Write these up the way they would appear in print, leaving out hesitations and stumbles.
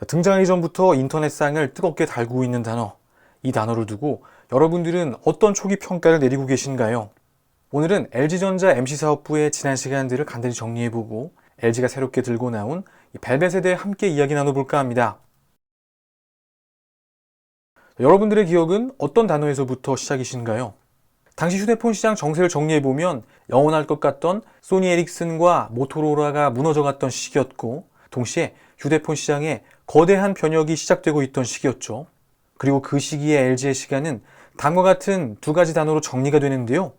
등장하기 전부터 인터넷상을 뜨겁게 달구고 있는 단어, 이 단어를 두고 여러분들은 어떤 초기 평가를 내리고 계신가요? 오늘은 LG전자 MC사업부의 지난 시간들을 간단히 정리해보고 LG가 새롭게 들고 나온 벨벳에 대해 함께 이야기 나눠볼까 합니다. 여러분들의 기억은 어떤 단어에서부터 시작이신가요? 당시 휴대폰 시장 정세를 정리해보면 영원할 것 같던 소니 에릭슨과 모토로라가 무너져갔던 시기였고, 동시에 휴대폰 시장에 거대한 변혁이 시작되고 있던 시기였죠. 그리고 그 시기에 LG의 시간은 다음과 같은 두 가지 단어로 정리가 되는데요.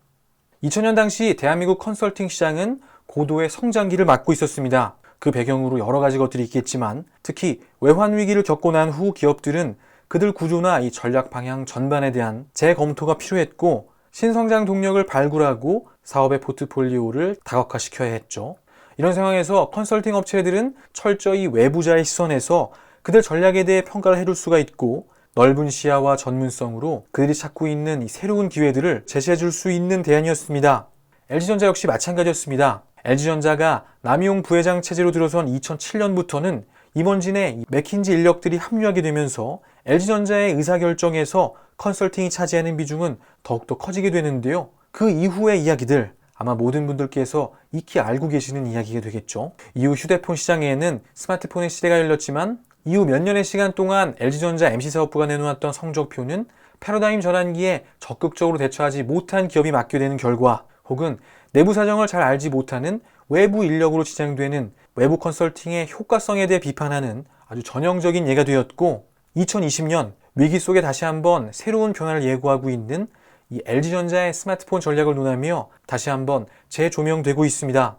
2000년 당시 대한민국 컨설팅 시장은 고도의 성장기를 맞고 있었습니다. 그 배경으로 여러 가지 것들이 있겠지만, 특히 외환 위기를 겪고 난 후 기업들은 그들 구조나 이 전략 방향 전반에 대한 재검토가 필요했고, 신성장 동력을 발굴하고 사업의 포트폴리오를 다각화시켜야 했죠. 이런 상황에서 컨설팅 업체들은 철저히 외부자의 시선에서 그들 전략에 대해 평가를 해줄 수가 있고, 넓은 시야와 전문성으로 그들이 찾고 있는 이 새로운 기회들을 제시해줄 수 있는 대안이었습니다. LG전자 역시 마찬가지였습니다. LG전자가 남이용 부회장 체제로 들어선 2007년부터는 임원진의 맥킨지 인력들이 합류하게 되면서 LG전자의 의사결정에서 컨설팅이 차지하는 비중은 더욱더 커지게 되는데요. 그 이후의 이야기들, 아마 모든 분들께서 익히 알고 계시는 이야기가 되겠죠. 이후 휴대폰 시장에는 스마트폰의 시대가 열렸지만, 이후 몇 년의 시간 동안 LG전자 MC사업부가 내놓았던 성적표는 패러다임 전환기에 적극적으로 대처하지 못한 기업이 맡게 되는 결과, 혹은 내부 사정을 잘 알지 못하는 외부 인력으로 지장되는 외부 컨설팅의 효과성에 대해 비판하는 아주 전형적인 예가 되었고, 2020년 위기 속에 다시 한번 새로운 변화를 예고하고 있는 이 LG전자의 스마트폰 전략을 논하며 다시 한번 재조명되고 있습니다.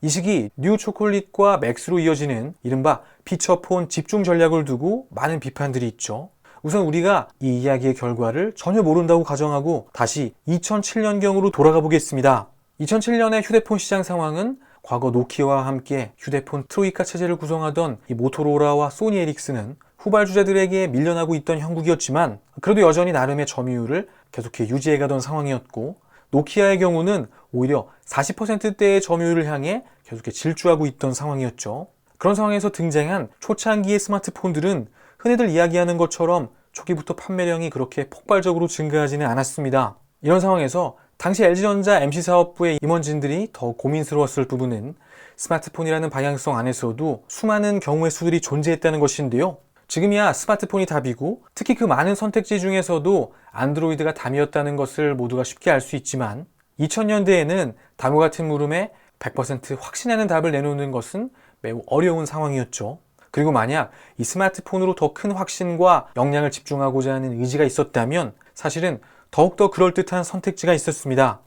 이 시기 뉴 초콜릿과 맥스로 이어지는 이른바 피처폰 집중 전략을 두고 많은 비판들이 있죠. 우선 우리가 이 이야기의 결과를 전혀 모른다고 가정하고 다시 2007년경으로 돌아가 보겠습니다. 2007년의 휴대폰 시장 상황은 과거 노키아와 함께 휴대폰 트로이카 체제를 구성하던 이 모토로라와 소니 에릭슨은 후발주자들에게 밀려나고 있던 형국이었지만, 그래도 여전히 나름의 점유율을 계속해 유지해가던 상황이었고, 노키아의 경우는 오히려 40%대의 점유율을 향해 계속해 질주하고 있던 상황이었죠. 그런 상황에서 등장한 초창기의 스마트폰들은 흔히들 이야기하는 것처럼 초기부터 판매량이 그렇게 폭발적으로 증가하지는 않았습니다. 이런 상황에서 당시 LG전자 MC사업부의 임원진들이 더 고민스러웠을 부분은 스마트폰이라는 방향성 안에서도 수많은 경우의 수들이 존재했다는 것인데요. 지금이야 스마트폰이 답이고, 특히 그 많은 선택지 중에서도 안드로이드가 답이었다는 것을 모두가 쉽게 알 수 있지만, 2000년대에는 다음과 같은 물음에 100% 확신하는 답을 내놓는 것은 매우 어려운 상황이었죠. 그리고 만약 이 스마트폰으로 더 큰 확신과 역량을 집중하고자 하는 의지가 있었다면 사실은 더욱더 그럴듯한 선택지가 있었습니다.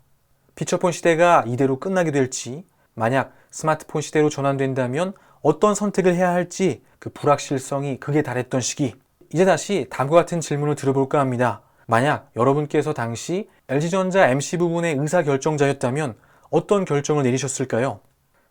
피처폰 시대가 이대로 끝나게 될지, 만약 스마트폰 시대로 전환된다면 어떤 선택을 해야 할지 그 불확실성이 극에 달했던 시기, 이제 다시 다음과 같은 질문을 들어볼까 합니다. 만약 여러분께서 당시 LG전자 MC 부분의 의사결정자였다면 어떤 결정을 내리셨을까요?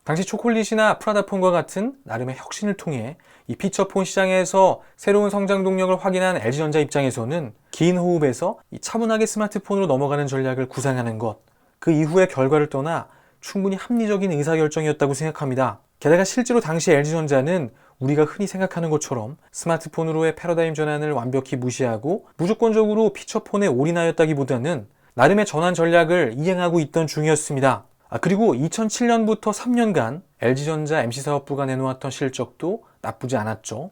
당시 초콜릿이나 프라다폰과 같은 나름의 혁신을 통해 이 피처폰 시장에서 새로운 성장 동력을 확인한 LG전자 입장에서는 긴 호흡에서 이 차분하게 스마트폰으로 넘어가는 전략을 구상하는 것, 그 이후의 결과를 떠나 충분히 합리적인 의사결정이었다고 생각합니다. 게다가 실제로 당시 LG전자는 우리가 흔히 생각하는 것처럼 스마트폰으로의 패러다임 전환을 완벽히 무시하고 무조건적으로 피처폰에 올인하였다기보다는 나름의 전환 전략을 이행하고 있던 중이었습니다. 그리고 2007년부터 3년간 LG전자 MC사업부가 내놓았던 실적도 나쁘지 않았죠.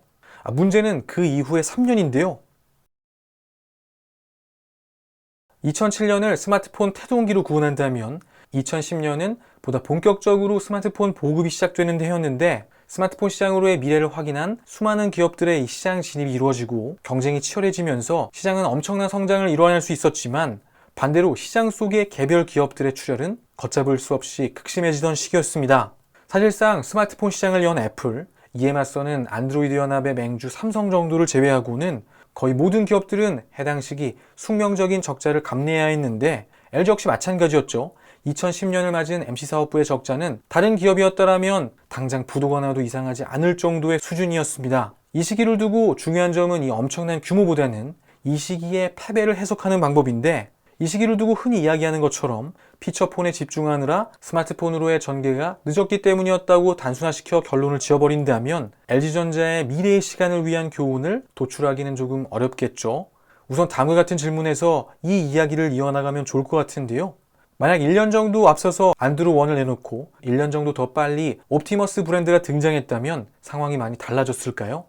문제는 그 이후의 3년인데요. 2007년을 스마트폰 태동기로 구분한다면 2010년은 보다 본격적으로 스마트폰 보급이 시작되는 해였는데, 스마트폰 시장으로의 미래를 확인한 수많은 기업들의 시장 진입이 이루어지고 경쟁이 치열해지면서 시장은 엄청난 성장을 이뤄낼 수 있었지만, 반대로 시장 속의 개별 기업들의 출혈은 걷잡을 수 없이 극심해지던 시기였습니다. 사실상 스마트폰 시장을 연 애플, 이에 맞서는 안드로이드 연합의 맹주 삼성 정도를 제외하고는 거의 모든 기업들은 해당 시기 숙명적인 적자를 감내해야 했는데, LG 역시 마찬가지였죠. 2010년을 맞은 MC사업부의 적자는 다른 기업이었더라면 당장 부도가 나도 이상하지 않을 정도의 수준이었습니다. 이 시기를 두고 중요한 점은 이 엄청난 규모보다는 이 시기의 패배를 해석하는 방법인데, 이 시기를 두고 흔히 이야기하는 것처럼 피처폰에 집중하느라 스마트폰으로의 전개가 늦었기 때문이었다고 단순화시켜 결론을 지어버린다면 LG전자의 미래의 시간을 위한 교훈을 도출하기는 조금 어렵겠죠. 우선 다음과 같은 질문에서 이 이야기를 이어나가면 좋을 것 같은데요. 만약 1년 정도 앞서서 안드로 1을 내놓고 1년 정도 더 빨리 옵티머스 브랜드가 등장했다면 상황이 많이 달라졌을까요?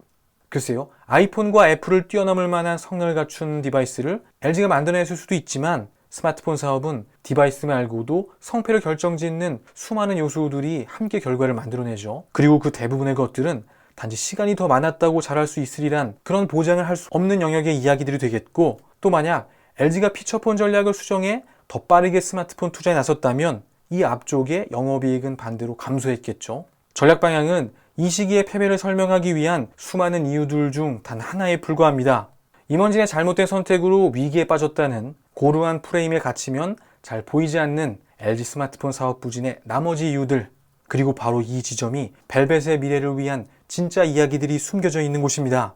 글쎄요, 아이폰과 애플을 뛰어넘을 만한 성능을 갖춘 디바이스를 LG가 만들어냈을 수도 있지만 스마트폰 사업은 디바이스 말고도 성패를 결정짓는 수많은 요소들이 함께 결과를 만들어내죠. 그리고 그 대부분의 것들은 단지 시간이 더 많았다고 잘할 수 있으리란 그런 보장을 할 수 없는 영역의 이야기들이 되겠고, 또 만약 LG가 피처폰 전략을 수정해 더 빠르게 스마트폰 투자에 나섰다면 이 앞쪽의 영업이익은 반대로 감소했겠죠. 전략 방향은 이 시기의 패배를 설명하기 위한 수많은 이유들 중 단 하나에 불과합니다. 임원진의 잘못된 선택으로 위기에 빠졌다는 고루한 프레임에 갇히면 잘 보이지 않는 LG 스마트폰 사업 부진의 나머지 이유들, 그리고 바로 이 지점이 벨벳의 미래를 위한 진짜 이야기들이 숨겨져 있는 곳입니다.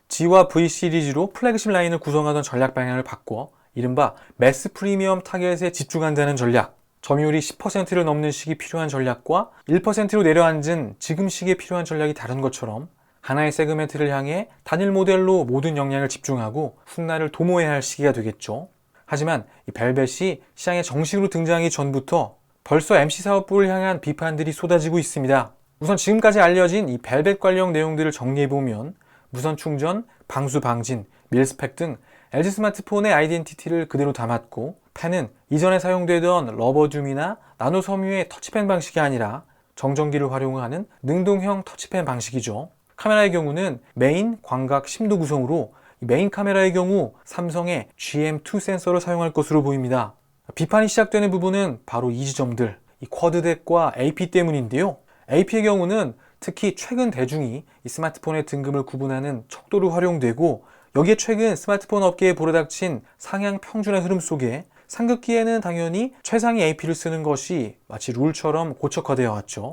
G와 V 시리즈로 플래그십 라인을 구성하던 전략 방향을 바꿔 이른바 매스 프리미엄 타겟에 집중한다는 전략, 점유율이 10%를 넘는 시기 필요한 전략과 1%로 내려앉은 지금 시기에 필요한 전략이 다른 것처럼 하나의 세그멘트를 향해 단일 모델로 모든 역량을 집중하고 훗날을 도모해야 할 시기가 되겠죠. 하지만 이 벨벳이 시장에 정식으로 등장하기 전부터 벌써 MC 사업부를 향한 비판들이 쏟아지고 있습니다. 우선 지금까지 알려진 이 벨벳 관련 내용들을 정리해보면 무선 충전, 방수 방진, 밀스펙 등 LG 스마트폰의 아이덴티티를 그대로 담았고, 펜은 이전에 사용되던 러버듐이나 나노 섬유의 터치펜 방식이 아니라 정전기를 활용하는 능동형 터치펜 방식이죠. 카메라의 경우는 메인 광각 심도 구성으로 메인 카메라의 경우 삼성의 GM2 센서를 사용할 것으로 보입니다. 비판이 시작되는 부분은 바로 이 지점들, 이 쿼드덱과 AP 때문인데요. AP의 경우는 특히 최근 대중이 이 스마트폰의 등급을 구분하는 척도로 활용되고, 여기에 최근 스마트폰 업계에 불어닥친 상향 평준의 흐름 속에 상급기에는 당연히 최상위 AP를 쓰는 것이 마치 룰처럼 고착화되어 왔죠.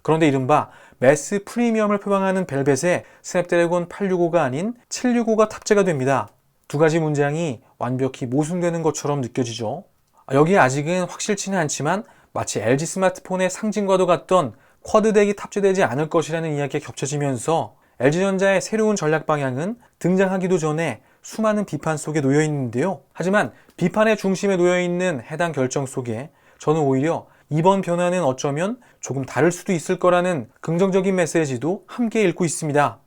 그런데 이른바 매스 프리미엄을 표방하는 벨벳에 스냅드래곤 865가 아닌 765가 탑재가 됩니다. 두 가지 문장이 완벽히 모순되는 것처럼 느껴지죠. 여기에 아직은 확실치는 않지만 마치 LG 스마트폰의 상징과도 같던 쿼드덱이 탑재되지 않을 것이라는 이야기가 겹쳐지면서 LG전자의 새로운 전략 방향은 등장하기도 전에 수많은 비판 속에 놓여 있는데요. 하지만 비판의 중심에 놓여 있는 해당 결정 속에 저는 오히려 이번 변화는 어쩌면 조금 다를 수도 있을 거라는 긍정적인 메시지도 함께 읽고 있습니다.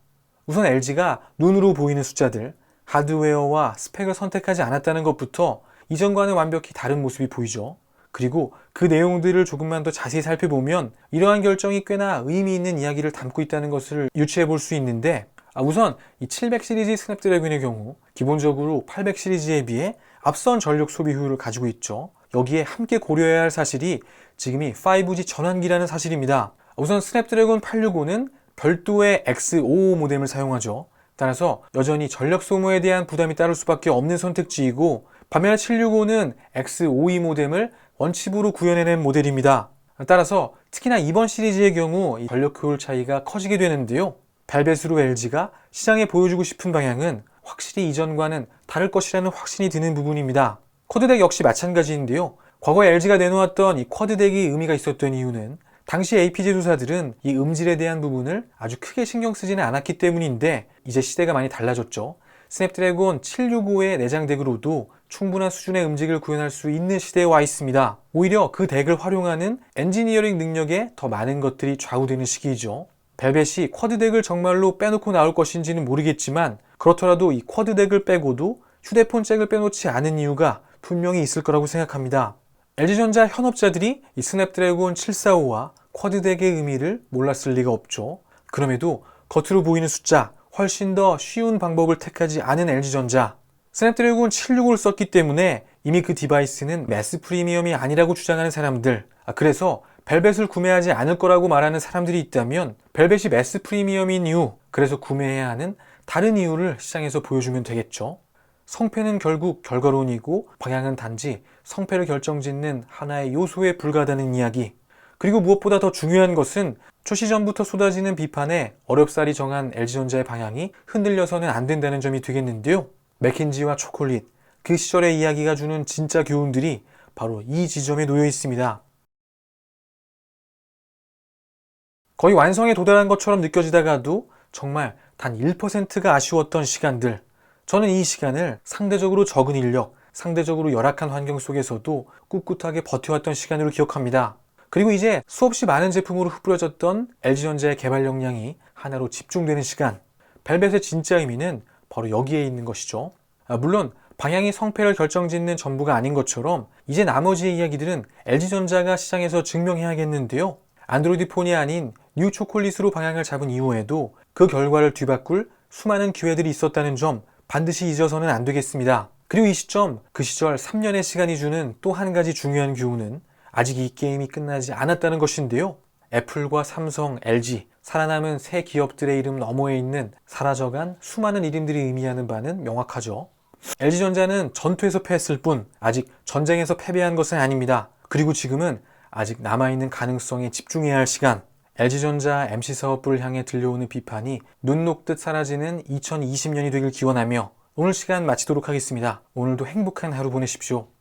우선 LG가 눈으로 보이는 숫자들, 하드웨어와 스펙을 선택하지 않았다는 것부터 이전과는 완벽히 다른 모습이 보이죠. 그리고 그 내용들을 조금만 더 자세히 살펴보면 이러한 결정이 꽤나 의미 있는 이야기를 담고 있다는 것을 유추해 볼 수 있는데, 우선 이 700 시리즈 스냅드래곤의 경우 기본적으로 800 시리즈에 비해 앞선 전력 소비 효율을 가지고 있죠. 여기에 함께 고려해야 할 사실이 지금이 5G 전환기라는 사실입니다. 우선 스냅드래곤 865는 별도의 X55 모뎀을 사용하죠. 따라서 여전히 전력 소모에 대한 부담이 따를 수밖에 없는 선택지이고, 반면에 765는 X52 모뎀을 원칩으로 구현해낸 모델입니다. 따라서 특히나 이번 시리즈의 경우 이 전력 효율 차이가 커지게 되는데요. 벨벳으로 LG가 시장에 보여주고 싶은 방향은 확실히 이전과는 다를 것이라는 확신이 드는 부분입니다. 쿼드덱 역시 마찬가지인데요. 과거에 LG가 내놓았던 이 쿼드덱이 의미가 있었던 이유는 당시 AP 제조사들은 이 음질에 대한 부분을 아주 크게 신경 쓰지는 않았기 때문인데, 이제 시대가 많이 달라졌죠. 스냅드래곤 765의 내장 덱으로도 충분한 수준의 음질을 구현할 수 있는 시대에 와 있습니다. 오히려 그 덱을 활용하는 엔지니어링 능력에 더 많은 것들이 좌우되는 시기이죠. 벨벳이 쿼드덱을 정말로 빼놓고 나올 것인지는 모르겠지만, 그렇더라도 이 쿼드덱을 빼고도 휴대폰 잭을 빼놓지 않은 이유가 분명히 있을 거라고 생각합니다. LG전자 현업자들이 이 스냅드래곤 745와 쿼드덱의 의미를 몰랐을 리가 없죠. 그럼에도 겉으로 보이는 숫자, 훨씬 더 쉬운 방법을 택하지 않은 LG전자, 스냅드래곤 765를 썼기 때문에 이미 그 디바이스는 매스 프리미엄이 아니라고 주장하는 사람들, 그래서 벨벳을 구매하지 않을 거라고 말하는 사람들이 있다면 벨벳이 매스 프리미엄인 이유, 그래서 구매해야 하는 다른 이유를 시장에서 보여주면 되겠죠. 성패는 결국 결과론이고 방향은 단지 성패를 결정짓는 하나의 요소에 불과하다는 이야기. 그리고 무엇보다 더 중요한 것은 출시 전부터 쏟아지는 비판에 어렵사리 정한 LG전자의 방향이 흔들려서는 안 된다는 점이 되겠는데요. 맥킨지와 초콜릿, 그 시절의 이야기가 주는 진짜 교훈들이 바로 이 지점에 놓여 있습니다. 거의 완성에 도달한 것처럼 느껴지다가도 정말 단 1%가 아쉬웠던 시간들. 저는 이 시간을 상대적으로 적은 인력, 상대적으로 열악한 환경 속에서도 꿋꿋하게 버텨왔던 시간으로 기억합니다. 그리고 이제 수없이 많은 제품으로 흩뿌려졌던 LG전자의 개발 역량이 하나로 집중되는 시간. 벨벳의 진짜 의미는 바로 여기에 있는 것이죠. 물론 방향이 성패를 결정짓는 전부가 아닌 것처럼 이제 나머지의 이야기들은 LG전자가 시장에서 증명해야겠는데요. 안드로이드 폰이 아닌 뉴 초콜릿으로 방향을 잡은 이후에도 그 결과를 뒤바꿀 수많은 기회들이 있었다는 점 반드시 잊어서는 안 되겠습니다. 그리고 이 시점, 그 시절 3년의 시간이 주는 또 한 가지 중요한 교훈은 아직 이 게임이 끝나지 않았다는 것인데요. 애플과 삼성, LG, 살아남은 새 기업들의 이름 너머에 있는 사라져간 수많은 이름들이 의미하는 바는 명확하죠. LG전자는 전투에서 패했을 뿐 아직 전쟁에서 패배한 것은 아닙니다. 그리고 지금은 아직 남아있는 가능성에 집중해야 할 시간. LG전자 MC사업부를 향해 들려오는 비판이 눈 녹듯 사라지는 2020년이 되길 기원하며 오늘 시간 마치도록 하겠습니다. 오늘도 행복한 하루 보내십시오.